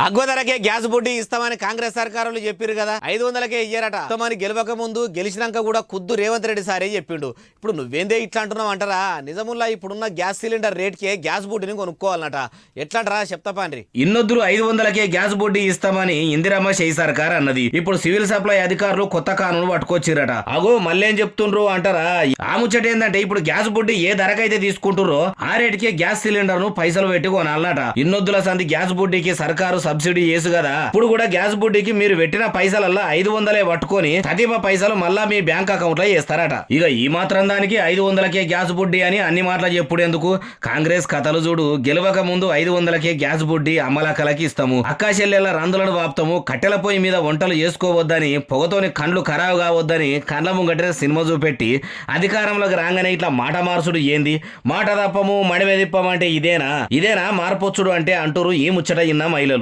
తక్కువ ధరకే గ్యాస్ బుడ్డి ఇస్తామని కాంగ్రెస్ సర్కారులు చెప్పారు కదా, 500కే ఇయ్యారట. ఇస్తామని గెలవక ముందు గెలిచినాక కూడా ఖుద్దు రేవంత్ రెడ్డి సారే చెప్పిండు. ఇప్పుడు నువ్వేందే ఇట్లా అంటున్నావు అంటారా? నిజముల్లా ఇప్పుడున్న గ్యాస్ సిలిండర్ రేట్కే గ్యాస్ బుడ్డిని కొనుక్కోవాలన్నట. ఎట్లాంటారా చెప్తాపాండ్రి. ఇన్నొద్దులు 500కే గ్యాస్ బుడ్డి ఇస్తామని ఇందిరమ్మ షై సర్కార్ అన్నది. ఇప్పుడు సివిల్ సప్లై అధికారులు కొత్త కానూను పట్టుకొచ్చిరట. అగో మళ్ళేం చెప్తుండ్రు అంటారా? ఆ ముచ్చట ఏంటంటే ఇప్పుడు గ్యాస్ బుడ్డి ఏ ధరకైతే తీసుకుంటుర్రో ఆ రేటుకే గ్యాస్ సిలిండర్ ను పైసలు పెట్టి కొనాలన్నట. ఇన్నొద్దుల సంది గ్యాస్ బుడ్డికి సర్కారు సబ్సిడీ చేసు కదా. ఇప్పుడు కూడా గ్యాస్ బుడ్డికి మీరు పెట్టిన పైసలల్లా 500 పట్టుకొని తదిమ పైసలు మళ్ళా మీ బ్యాంక్ అకౌంట్ లో వేస్తారట. ఇక ఈ మాత్రం దానికి 500కే గ్యాస్ బుడ్డి అని అన్ని మాటలు చెప్పుడేందుకు? కాంగ్రెస్ కథలు చూడు. గెలవక ముందు 500కే గ్యాస్ బుడ్డి అమ్మలక్కలకి ఇస్తాము, అక్కాచెల్లెల రందులను వాపుతాము, కట్టెల పొయ్యి మీద వంటలు చేసుకోవద్దని, పొగతోని కండ్లు ఖరాబు కావద్దని కండ్ల ముంగట సినిమా చూపెట్టి అధికారంలోకి రాగానే ఇట్లా మాట మార్చుడు ఏంది? మాట తప్పము మడివెదిప్పమంటే ఇదేనా మార్పొచ్చుడు అంటే అంటూరు ఈ ముచ్చట ఇన్న మహిళలు.